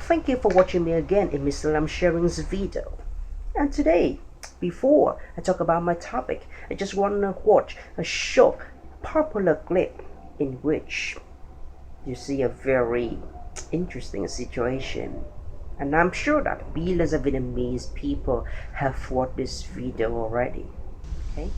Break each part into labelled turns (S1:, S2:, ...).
S1: Thank you for watching me again in Mr. Lam Sharing's video. And today, before I talk about my topic, I just want to watch a short popular clip in which you see a very interesting situation. And I'm sure that billions of Vietnamese people have watched this video already. Okay?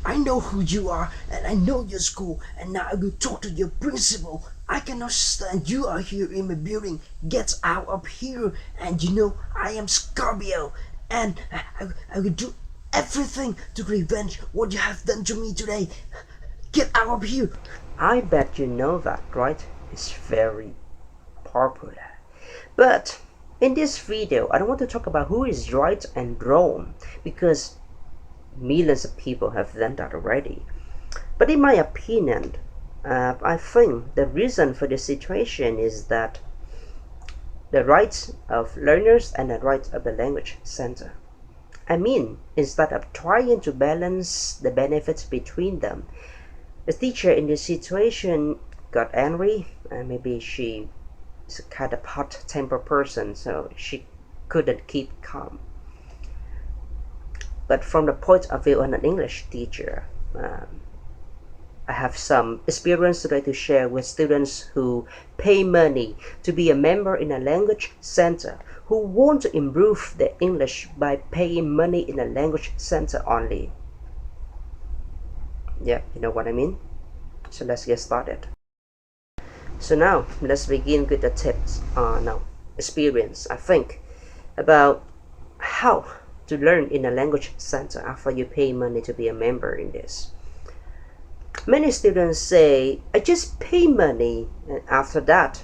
S2: I know who you are and I know your school, and now I will talk to your principal. I cannot stand you are here in my building. Get out of here. And you know I am Scorpio, and I will do everything to revenge what you have done to me today. Get out of here.
S1: I bet you know that, right? It's very popular. But in this video, I don't want to talk about who is right and wrong, because millions of people have done that already. But in my opinion, I think the reason for the situation is that the rights of learners and the rights of the language center. I mean, instead of trying to balance the benefits between them, the teacher in this situation got angry, and maybe she is a kind of hot-tempered person, so she couldn't keep calm. But from the point of view of an English teacher, I have some experience today to share with students who pay money to be a member in a language center, who want to improve their English by paying money in a language center only. Yeah, you know what I mean? So let's get started. So now, let's begin with the tips, experience, I think, about how to learn in a language center after you pay money to be a member in this. Many students say, I just pay money and after that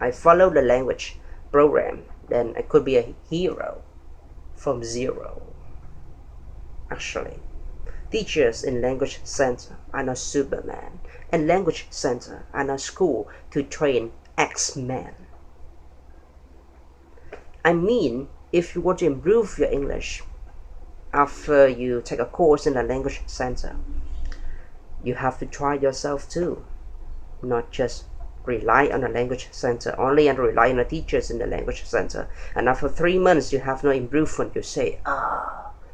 S1: I follow the language program, then I could be a hero from zero. Actually, teachers in language center are not Superman, and language center are not school to train X-Men. I mean, if you want to improve your English after you take a course in a language center, you have to try yourself too, not just rely on a language center only and rely on the teachers in the language center, and after 3 months you have no improvement. You say,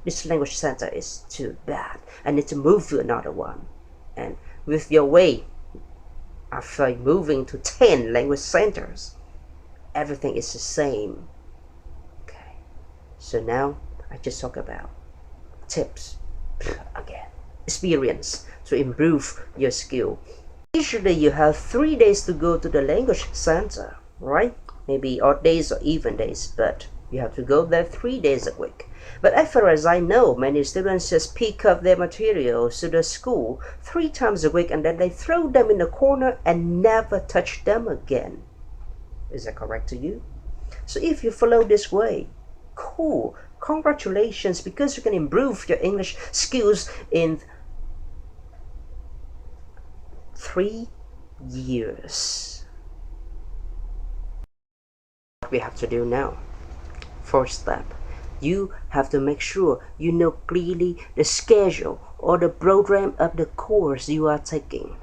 S1: this language center is too bad, I need to move to another one. And with your way, after moving to 10 language centers, everything is the same. So now I just talk about tips again, experience to improve your skill. Usually you have 3 days to go to the language center, right? Maybe odd days or even days, but you have to go there 3 days a week. But as far as I know, many students just pick up their materials to the school 3 times a week and then they throw them in the corner and never touch them again. Is that correct to you? So if you follow this way, cool, congratulations, because you can improve your English skills in 3 years. What we have to do now, first step, you have to make sure you know clearly the schedule or the program of the course you are taking.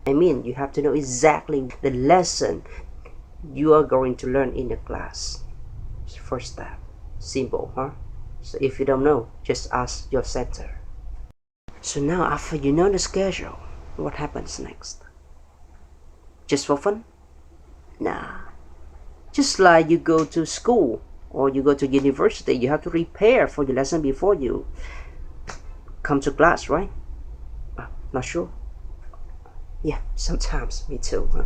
S1: I mean, you have to know exactly the lesson you are going to learn in the class. First step. Simple, huh? So if you don't know, just ask your center. So now after you know the schedule, what happens next? Just for fun? Nah. Just like you go to school or you go to university, you have to prepare for your lesson before you come to class, right? Not sure. Yeah, sometimes, me too. Huh?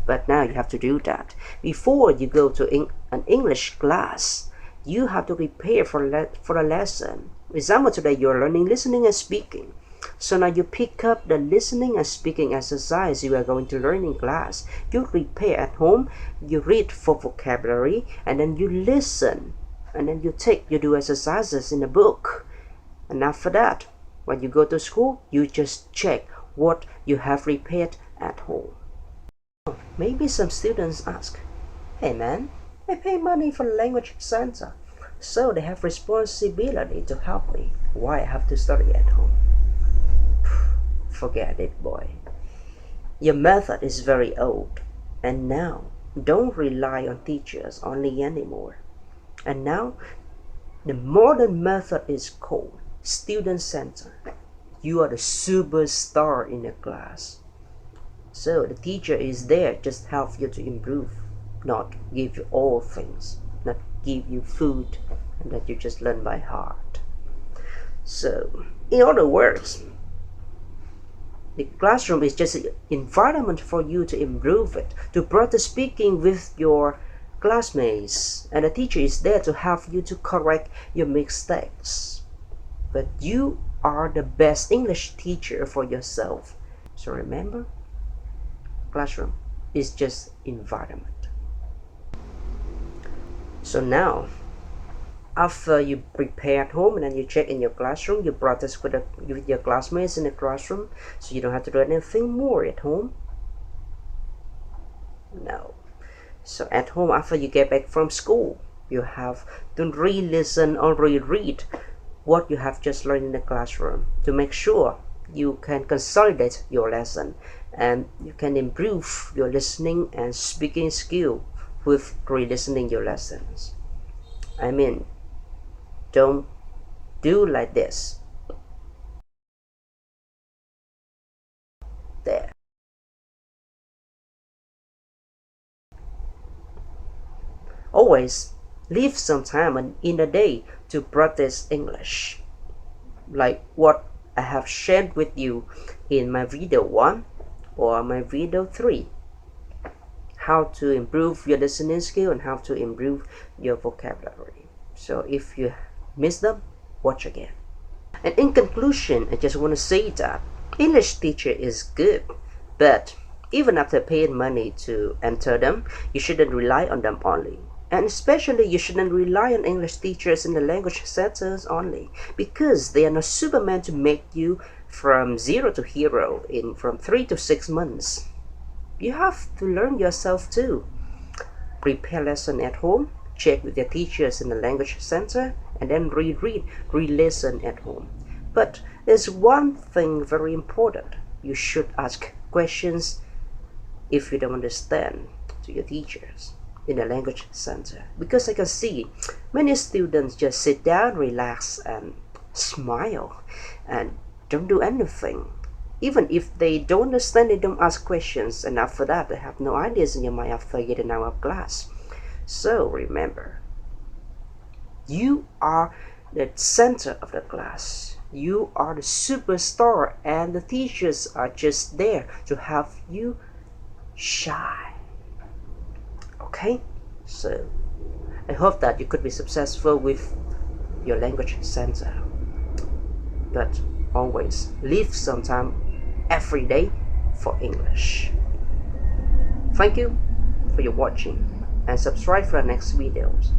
S1: But now you have to do that. Before you go to an English class, you have to prepare for a lesson. Example, today you're learning listening and speaking. So now you pick up the listening and speaking exercise you are going to learn in class. You prepare at home, you read for vocabulary, and then you listen. And then you do exercises in a book. And after that, when you go to school, you just check what you have prepared at home. Maybe some students ask, hey man, I pay money for the language center, so they have responsibility to help me. Why I have to study at home? Forget it, boy. Your method is very old, and now don't rely on teachers only anymore. And now, the modern method is called student center. You are the superstar in the class. So the teacher is there just help you to improve, not give you all things, not give you food and that you just learn by heart. So, in other words, the classroom is just an environment for you to improve it, to practice speaking with your classmates, and the teacher is there to help you to correct your mistakes. But you are the best English teacher for yourself. So remember, classroom is just environment. So now, after you prepare at home and then you check in your classroom, you practice with your classmates in the classroom, so you don't have to do anything more at home. No. So at home, after you get back from school, you have to re-listen or reread what you have just learned in the classroom to make sure you can consolidate your lesson and you can improve your listening and speaking skill with re-listening your lessons. I mean, don't do like this. There. Always leave some time in a day to practice English, like what I have shared with you in my video 1 or my video 3. How to improve your listening skill and how to improve your vocabulary. So if you miss them, watch again. And in conclusion, I just want to say that English teacher is good, but even after paying money to enter them, you shouldn't rely on them only. And especially you shouldn't rely on English teachers in the language centers only, because they are not Superman to make you from 0 to hero from 3 to 6 months. You have to learn yourself too. Prepare lesson at home, check with your teachers in the language center, and then reread, re-listen at home. But there's one thing very important. You should ask questions if you don't understand to your teachers in the language center. Because I can see many students just sit down, relax, and smile, and don't do anything. Even if they don't understand, they don't ask questions, and after that, they have no ideas in your mind after getting out of class. So remember, you are the center of the class. You are the superstar, and the teachers are just there to help you shine. Okay? So I hope that you could be successful with your language center. But always leave some time every day for English. Thank you for your watching and subscribe for the next videos.